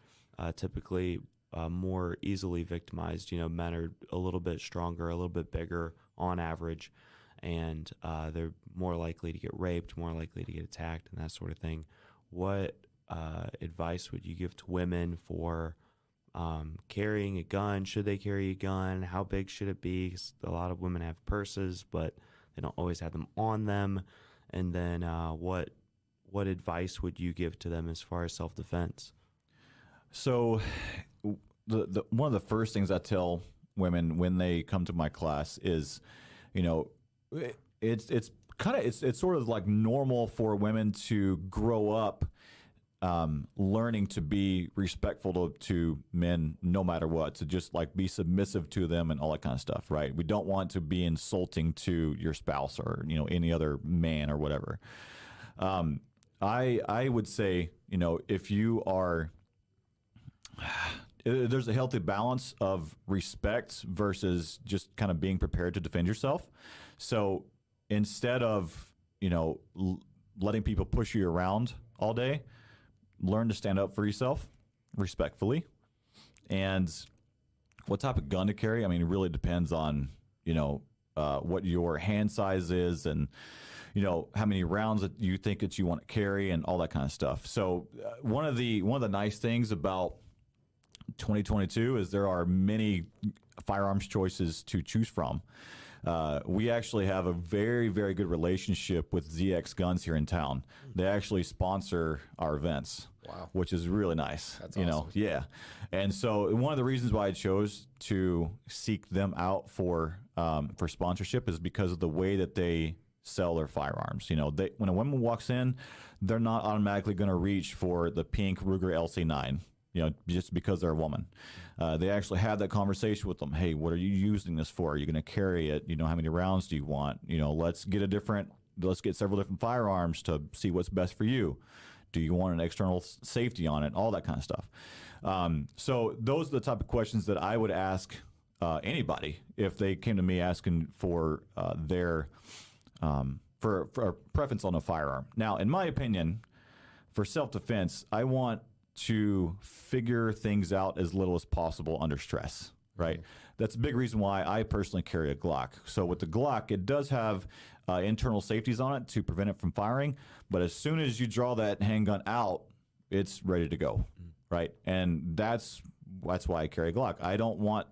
typically more easily victimized. Men are a little bit stronger, a little bit bigger on average, and they're more likely to get raped, more likely to get attacked, and that sort of thing. What advice would you give to women for carrying a gun? Should they carry a gun? How big should it be? 'Cause a lot of women have purses, but they don't always have them on them. And then what advice would you give to them as far as self-defense? So the one of the first things I tell women when they come to my class is, it's sort of like normal for women to grow up learning to be respectful to men no matter what, to just like be submissive to them and all that kind of stuff, right? We don't want to be insulting to your spouse or, any other man or whatever. I would say, if you are, there's a healthy balance of respect versus just kind of being prepared to defend yourself. So instead of, letting people push you around all day, learn to stand up for yourself respectfully. And what type of gun to carry, it really depends on, what your hand size is and, how many rounds that you think that you want to carry and all that kind of stuff. So one of the nice things about 2022 is there are many firearms choices to choose from. We actually have a very, very good relationship with ZX Guns here in town. They actually sponsor our events. Wow. Which is really nice. That's awesome. Yeah. And so one of the reasons why I chose to seek them out for sponsorship is because of the way that they sell their firearms. When a woman walks in, they're not automatically going to reach for the pink Ruger LC9. Just because they're a woman. They actually have that conversation with them. Hey, what are you using this for? Are you going to carry it? How many rounds do you want? Let's get several different firearms to see what's best for you. Do you want an external safety on it? All that kind of stuff. So those are the type of questions that I would ask anybody if they came to me asking for their for a preference on a firearm. Now, in my opinion, for self-defense, I want to figure things out as little as possible under stress, right? Mm-hmm. That's a big reason why I personally carry a Glock. So with the Glock, it does have internal safeties on it to prevent it from firing, but as soon as you draw that handgun out, it's ready to go, right? And that's why I carry a Glock. I don't want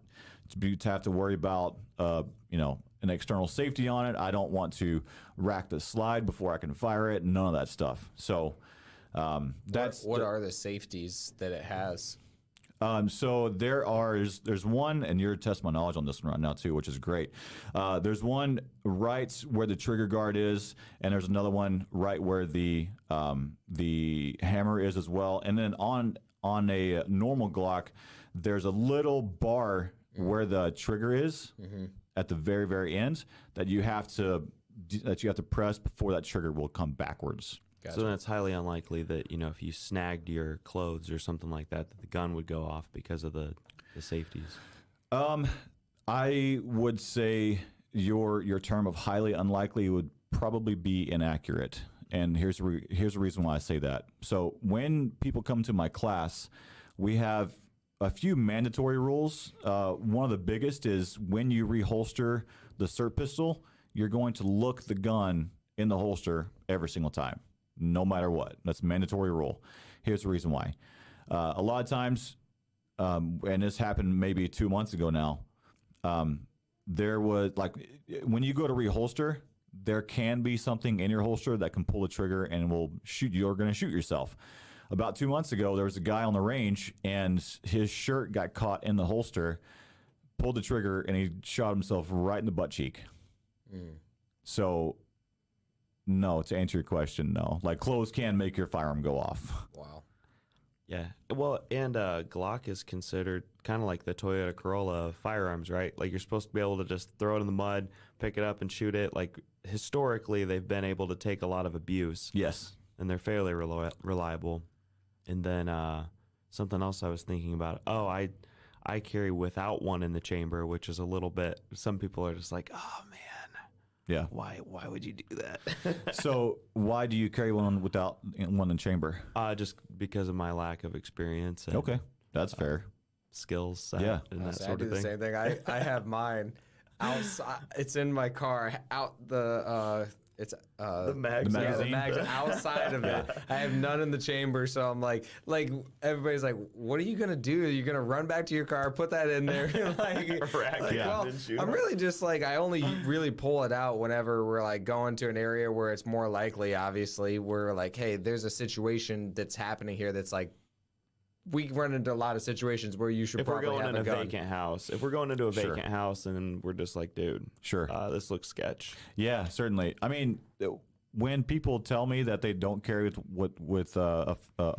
to have to worry about an external safety on it. I don't want to rack the slide before I can fire it, none of that stuff. So what are the safeties that it has? So there's one, and you're testing my knowledge on this one right now too, which is great. There's one right where the trigger guard is, and there's another one right where the hammer is as well. And then on a normal Glock, there's a little bar where the trigger is at the very, very end that you have to press before that trigger will come backwards. Gotcha. So then it's highly unlikely that, if you snagged your clothes or something like that, that the gun would go off because of the safeties. I would say your term of highly unlikely would probably be inaccurate. And here's the reason why I say that. So when people come to my class, we have a few mandatory rules. One of the biggest is when you reholster the SIRT pistol, you're going to look the gun in the holster every single time, no matter what. That's a mandatory rule. Here's the reason why. A lot of times, and this happened maybe 2 months ago now, there was like when you go to reholster, there can be something in your holster that can pull the trigger and will shoot you. You're going to shoot yourself. About 2 months ago, there was a guy on the range and his shirt got caught in the holster, pulled the trigger, and he shot himself right in the butt cheek. So, no, to answer your question, no. Like clothes can make your firearm go off. Wow. Yeah. Well, and Glock is considered kind of like the Toyota Corolla of firearms, right? Like you're supposed to be able to just throw it in the mud, pick it up, and shoot it. Like historically, they've been able to take a lot of abuse. Yes. And they're fairly reliable. And then something else I was thinking about. Oh, I carry without one in the chamber, which is a little bit. Some people are just like, oh man. Yeah. Why would you do that? So why do you carry one without one in chamber? Just because of my lack of experience. And, Okay, that's fair. skills set Yeah. and that See, sort I do of the thing. same thing. I have mine outside. It's in my car. Out the it's The mag- The yeah, the magazine? mag's outside of it. I have none in the chamber, so I'm like everybody's like, what are you gonna do? You're gonna run back to your car, put that in there, Rack it Yeah. and shoot I'm 'em. really just like I only really pull it out whenever we're like going to an area where it's more likely. Obviously, we're like, hey, there's a situation that's happening here that's like. We run into a lot of situations where you should If we're probably going have in a a gun. vacant house, if we're going into a Sure. vacant house and we're just like, dude, Sure. this looks sketch. Yeah, certainly. I mean, when people tell me that they don't carry with a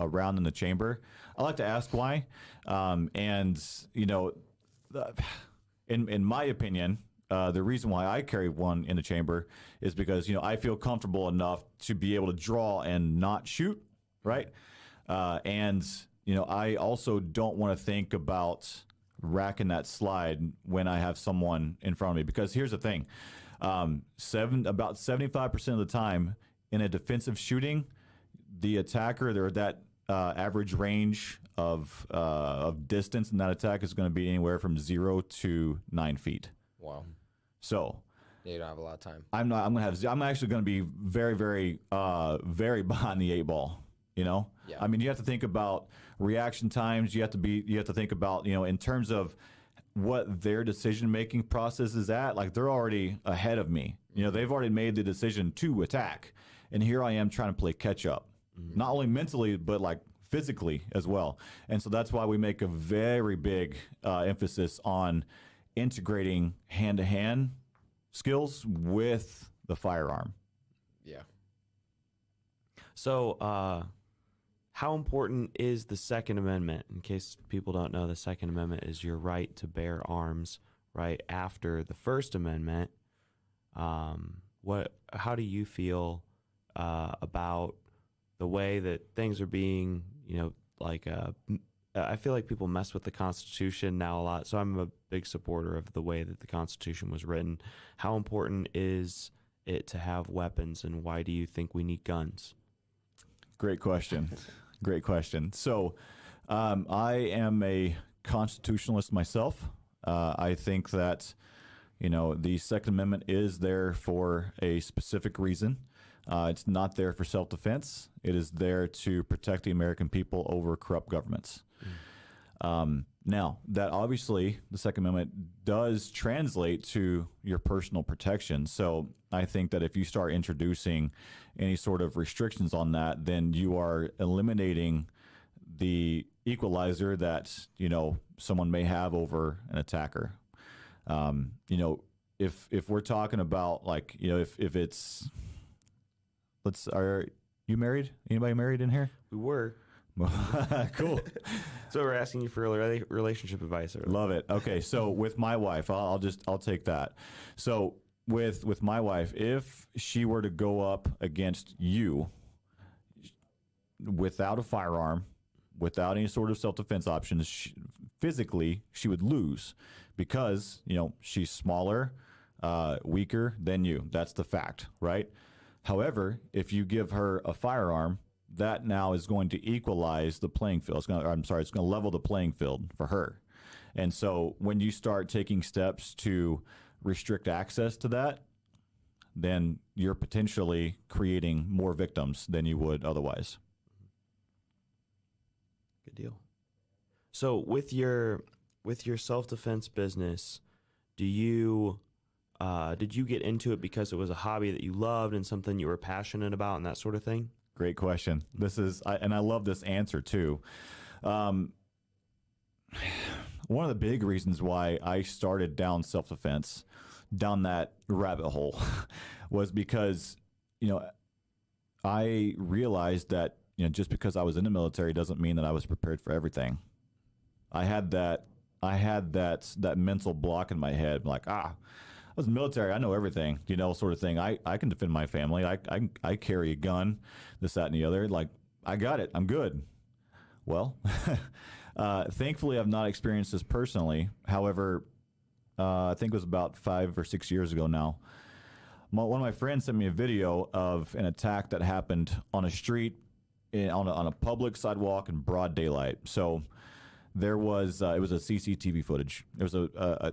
round in the chamber, I like to ask why. And you know, in my opinion, the reason why I carry one in the chamber is because I feel comfortable enough to be able to draw and not shoot, right? And I also don't want to think about racking that slide when I have someone in front of me, because here's the thing. About 75% of the time in a defensive shooting, the attacker, that average range of distance in that attack is going to be anywhere from 0 to 9 feet. Wow. So Yeah, you don't have a lot of time. I'm actually going to be very, very, very behind the 8 ball. Yeah. I mean, you have to think about reaction times. You have to think about, in terms of what their decision-making process is at. Like, they're already ahead of me. They've already made the decision to attack. And here I am trying to play catch up, not only mentally, but like physically as well. And so that's why we make a very big emphasis on integrating hand-to-hand skills with the firearm. Yeah. So, how important is the Second Amendment? In case people don't know, the Second Amendment is your right to bear arms right after the First Amendment. How do you feel about the way that things are being, I feel like people mess with the Constitution now a lot. So I'm a big supporter of the way that the Constitution was written. How important is it to have weapons, and why do you think we need guns? Great question. Great question. So I am a constitutionalist myself. I think that, the Second Amendment is there for a specific reason. It's not there for self-defense. It is there to protect the American people over corrupt governments. Now, that obviously the Second Amendment does translate to your personal protection. So I think that if you start introducing any sort of restrictions on that, then you are eliminating the equalizer that, someone may have over an attacker. If we're talking about if it's, are you married? Anybody married in here? We were. Cool. So we're asking you for relationship advice. Love it. Okay, so with my wife, I'll take that. So with my wife, if she were to go up against you without a firearm, without any sort of self-defense options, physically she would lose because, she's smaller, weaker than you. That's the fact, right? However, if you give her a firearm, that now is going to equalize the playing field. It's going to level the playing field for her. And so when you start taking steps to restrict access to that, then you're potentially creating more victims than you would otherwise. Good deal. So with your self-defense business, did you get into it because it was a hobby that you loved and something you were passionate about and that sort of thing? Great question. And I love this answer too. One of the big reasons why I started down self-defense, down that rabbit hole, was because, I realized that, just because I was in the military doesn't mean that I was prepared for everything. I had that mental block in my head, like, I was in the military, I know everything, sort of thing. I can defend my family. I carry a gun, this, that, and the other. Like, I got it. I'm good. Well, thankfully, I've not experienced this personally. However, I think it was about 5 or 6 years ago now. One of my friends sent me a video of an attack that happened on a street, on a public sidewalk in broad daylight. So there was it was a CCTV footage. There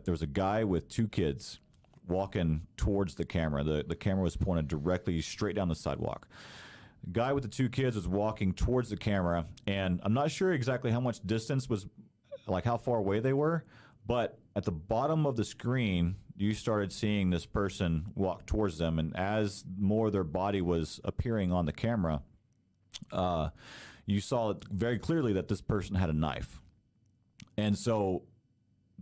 was a guy with 2 kids walking towards the camera. The camera was pointed directly straight down the sidewalk. The guy with the 2 kids was walking towards the camera, and I'm not sure exactly how much distance was, like how far away they were, but at the bottom of the screen, you started seeing this person walk towards them, and as more of their body was appearing on the camera, you saw it very clearly that this person had a knife. And so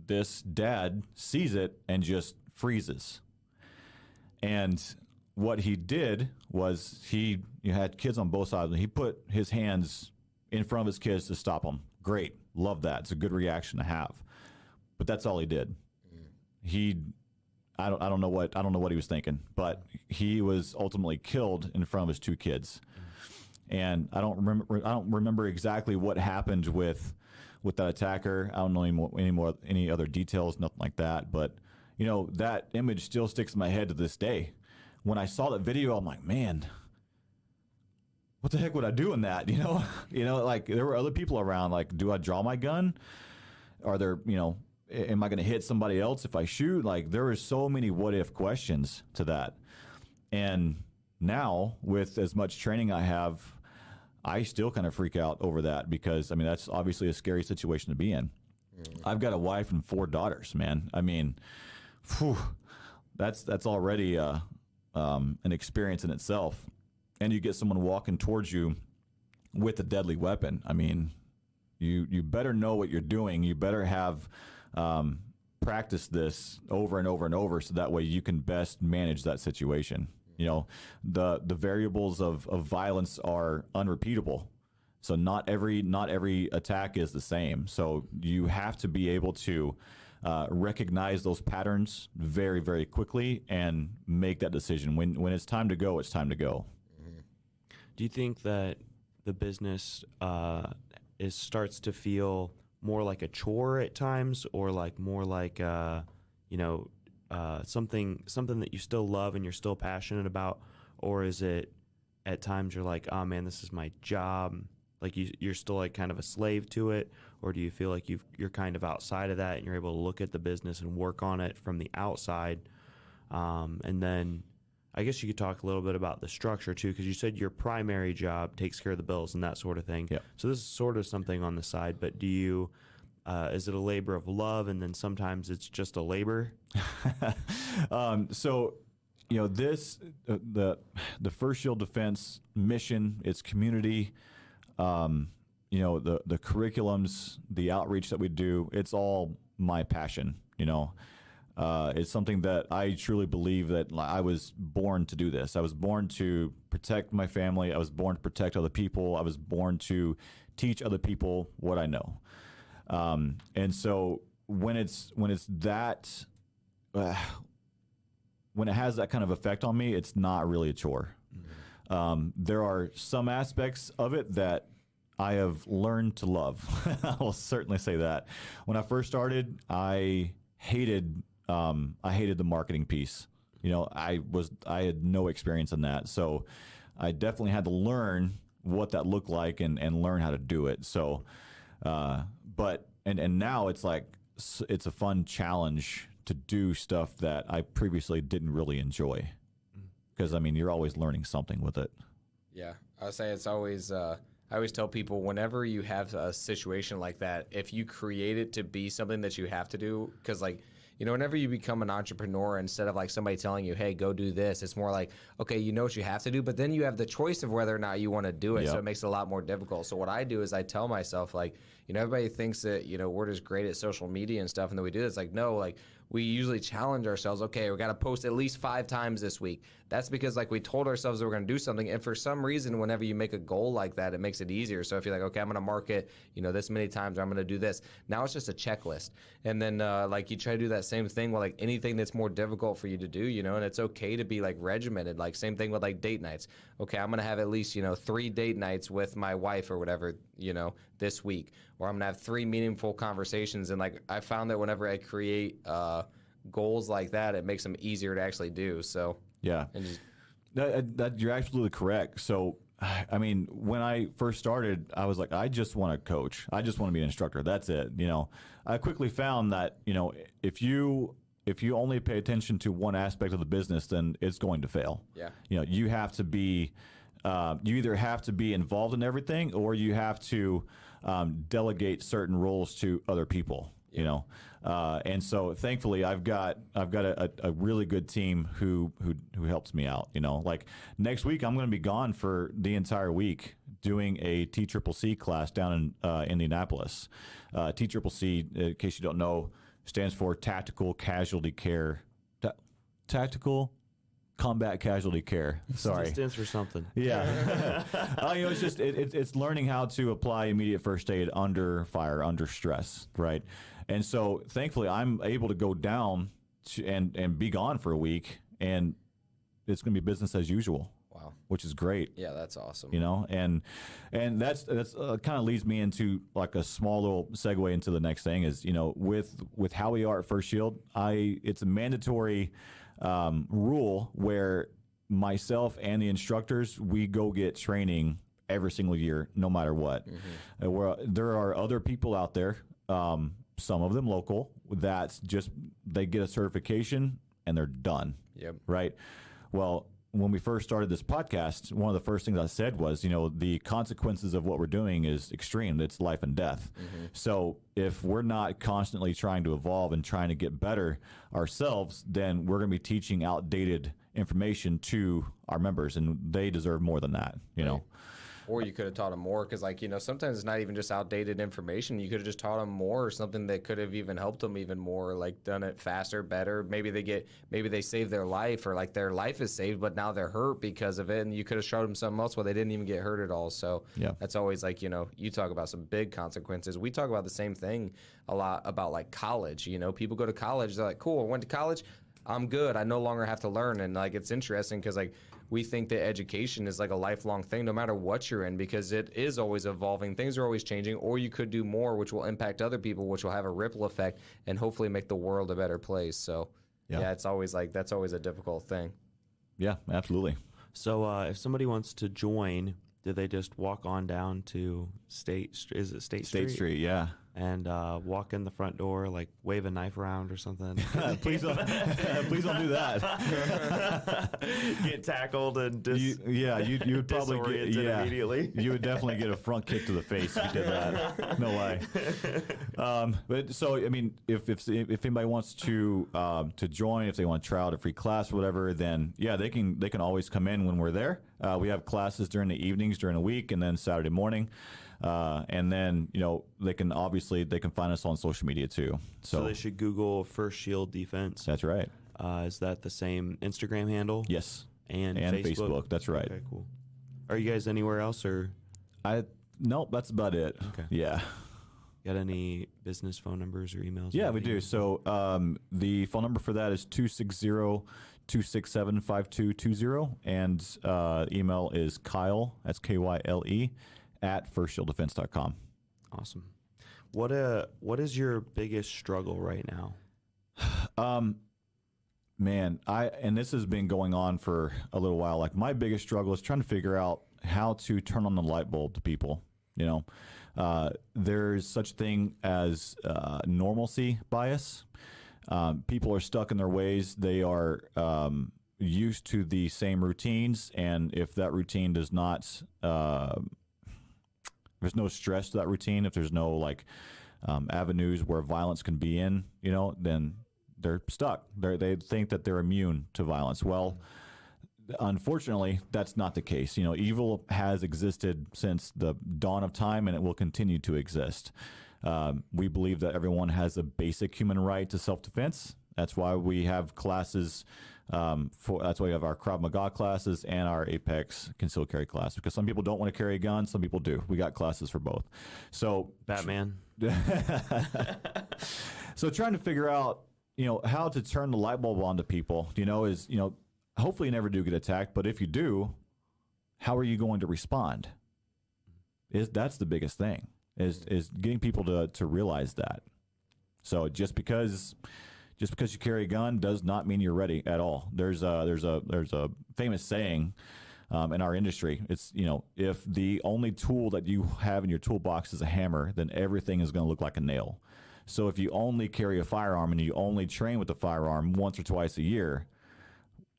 this dad sees it and just freezes. And what he did was he had kids on both sides, and he put his hands in front of his kids to stop them. Great. Love that. It's a good reaction to have. But that's all he did. I don't know what he was thinking, but he was ultimately killed in front of his 2 kids. And I don't remember exactly what happened with that attacker. I don't know any other details, nothing like that. But that image still sticks in my head to this day. When I saw that video, I'm like, man, what the heck would I do in that? Like there were other people around. Like, do I draw my gun? Are there, am I going to hit somebody else if I shoot? Like, there are so many what if questions to that. And now, with as much training I have, I still kind of freak out over that because, that's obviously a scary situation to be in. I've got a wife and 4 daughters, man. That's already an experience in itself. And you get someone walking towards you with a deadly weapon. You better know what you're doing. You better have practiced this over and over and over so that way you can best manage that situation. The variables of violence are unrepeatable. So not every attack is the same. So you have to be able to recognize those patterns very, very quickly and make that decision. When it's time to go, it's time to go. Do you think that the business starts to feel more like a chore at times, or like more like something that you still love and you're still passionate about, or is it at times you're like, oh man, this is my job, like you're still like kind of a slave to it, or do you feel like you're kind of outside of that and you're able to look at the business and work on it from the outside? And then I guess you could talk a little bit about the structure too, because you said your primary job takes care of the bills and that sort of thing. Yep. So this is sort of something on the side, but do you, is it a labor of love and then sometimes it's just a labor? So, the First Shield Defense mission, its community, the curriculums, the outreach that we do, it's all my passion, It's something that I truly believe that I was born to do this. I was born to protect my family. I was born to protect other people. I was born to teach other people what I know. And so when it's that, when it has that kind of effect on me, it's not really a chore. There are some aspects of it that I have learned to love. I will certainly say that. When I first started, I hated the marketing piece. You know, I had no experience in that, so I definitely had to learn what that looked like and learn how to do it. So, but now it's like it's a fun challenge to do stuff that I previously didn't really enjoy, because I mean you're always learning something with it. Yeah, I would say it's always. I always tell people whenever you have a situation like that, if you create it to be something that you have to do, because like, you know, whenever you become an entrepreneur, instead of like somebody telling you, hey, go do this, it's more like, okay, you know what you have to do, but then you have the choice of whether or not you want to do it. Yep. So it makes it a lot more difficult. So what I do is I tell myself, like, you know, everybody thinks that, you know, we're just great at social media and stuff and that we do this. Like, no, like we usually challenge ourselves. Okay, we got to post at least 5 times this week. That's because like we told ourselves that we're going to do something. And for some reason, whenever you make a goal like that, it makes it easier. So if you're like, okay, I'm going to market, you know, this many times, or I'm going to do this. Now it's just a checklist. And then like you try to do that same thing with like anything that's more difficult for you to do, you know, and it's okay to be like regimented. Like same thing with like date nights. Okay, I'm going to have at least, you know, 3 date nights with my wife or whatever, you know, this week. Or I'm going to have 3 meaningful conversations. And like I found that whenever I create goals like that, it makes them easier to actually do. So yeah, and just, that you're absolutely correct. So I mean, when I first started, I was like, I just want to coach. I just want to be an instructor. That's it. You know, I quickly found that, you know, if you only pay attention to one aspect of the business, then it's going to fail. Yeah. You know, you have to be, you either have to be involved in everything, or you have to delegate certain roles to other people. You know, and so thankfully I've got a really good team who helps me out. You know, like next week I'm going to be gone for the entire week doing a TCCC class down in Indianapolis. TCCC, in case you don't know, stands for Tactical Casualty Care. Tactical Combat Casualty Care. Sorry, It stands for something. Yeah. You know, it's just it's learning how to apply immediate first aid under fire, under stress, right? And so thankfully I'm able to go down and be gone for a week, and it's going to be business as usual. wow. Which is great. Yeah, that's awesome. You know, and that's kind of leads me into like a small little segue into the next thing is, you know, with how we are at First Shield, it's a mandatory rule where myself and the instructors, we go get training every single year, no matter what. Mm-hmm. There are other people out there, some of them local, that's just, they get a certification and they're done. Yep. Right. Well, when we first started this podcast, one of the first things I said was, you know, the consequences of what we're doing is extreme. It's life and death. Mm-hmm. So if we're not constantly trying to evolve and trying to get better ourselves, then we're going to be teaching outdated information to our members, and they deserve more than that, you know. Or you could have taught them more, because, like, you know, sometimes it's not even just outdated information. You could have just taught them more, or something that could have even helped them even more, like done it faster, better. Maybe they save their life, or like their life is saved, but now they're hurt because of it. And you could have showed them something else where they didn't even get hurt at all. So yeah, that's always like, you know, you talk about some big consequences. We talk about the same thing a lot about like college. You know, people go to college, they're like, cool, I went to college, I'm good, I no longer have to learn. And like, it's interesting because like, we think that education is like a lifelong thing, no matter what you're in, because it is always evolving. Things are always changing, or you could do more, which will impact other people, which will have a ripple effect and hopefully make the world a better place. So yeah, it's always like, that's always a difficult thing. Yeah, absolutely. So if somebody wants to join, do they just walk on down to State Street? State Street, yeah. And walk in the front door, like wave a knife around or something. Please don't do that. Get tackled and you would probably get immediately. You would definitely get a front kick to the face if you did that. No way. But so I mean, if anybody wants to join, if they want to try out a free class or whatever, then yeah, they can always come in when we're there. We have classes during the evenings during the week, and then Saturday morning. And then, you know, they can find us on social media too. So they should Google First Shield Defense. That's right. Is that the same Instagram handle? Yes. And Facebook. That's right. Okay, cool. Are you guys anywhere else, or? Nope, that's about it. Okay. Yeah. Got any business phone numbers or emails? Yeah, we do. So the phone number for that is 260-267-5220. And email is Kyle, that's Kyle, at firstshieldefense.com. Awesome. What is your biggest struggle right now? Man, and this has been going on for a little while. Like, my biggest struggle is trying to figure out how to turn on the light bulb to people. There's such a thing as normalcy bias. People are stuck in their ways. They are used to the same routines, and if that routine does not, there's no stress to that routine. If there's no avenues where violence can be in, then they're stuck. They think that they're immune to violence. Well, unfortunately, that's not the case. Evil has existed since the dawn of time, and it will continue to exist. We believe that everyone has a basic human right to self-defense. That's why we have classes. That's why we have our Krav Maga classes and our Apex concealed carry class, because some people don't want to carry a gun, some people do. We got classes for both. So Batman. So trying to figure out, how to turn the light bulb on to people, is, hopefully you never do get attacked, but if you do, how are you going to respond? That's the biggest thing, is getting people to realize that. So just because you carry a gun does not mean you're ready at all. There's a famous saying in our industry. It's, if the only tool that you have in your toolbox is a hammer, then everything is going to look like a nail. So if you only carry a firearm and you only train with the firearm once or twice a year,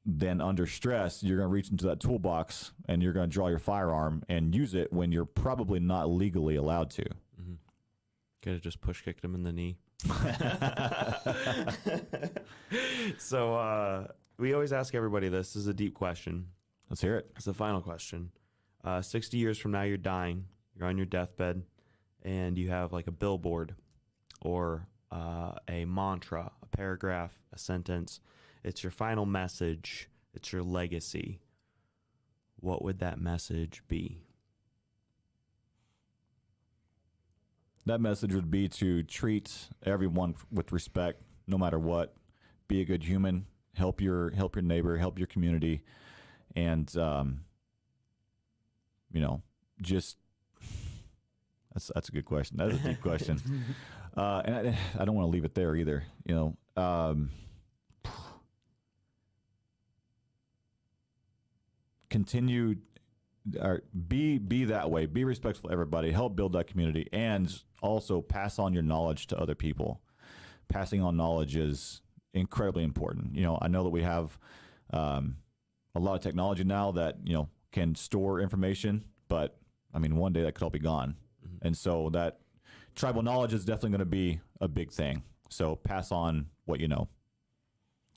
then under stress, you're going to reach into that toolbox and you're going to draw your firearm and use it when you're probably not legally allowed to. Mm-hmm. Could have just push kicked him in the knee. So we always ask everybody this. This is a deep question. Let's hear it. It's the final question. 60 years from now, you're dying. You're on your deathbed, and you have like a billboard or a mantra, a paragraph, a sentence. It's your final message. It's your legacy. What would that message be? That message would be to treat everyone with respect, no matter what. Be a good human. Help your neighbor. Help your community, and just that's a good question. That's a deep question, and I don't want to leave it there either. Continue. Be that way. Be respectful to everybody. Help build that community, and also pass on your knowledge to other people. Passing on knowledge is incredibly important. I know that we have a lot of technology now that can store information, but one day that could all be gone. Mm-hmm. And so that tribal knowledge is definitely going to be a big thing. So pass on what you know.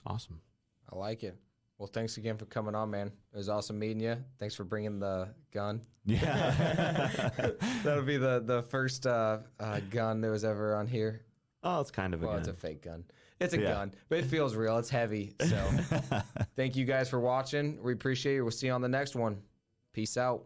Awesome. I like it. Well, thanks again for coming on, man. It was awesome meeting you. Thanks for bringing the gun. Yeah. That'll be the first gun that was ever on here. Oh, it's kind of a gun. It's a fake gun. It's a gun, but it feels real. It's heavy. So thank you guys for watching. We appreciate it. We'll see you on the next one. Peace out.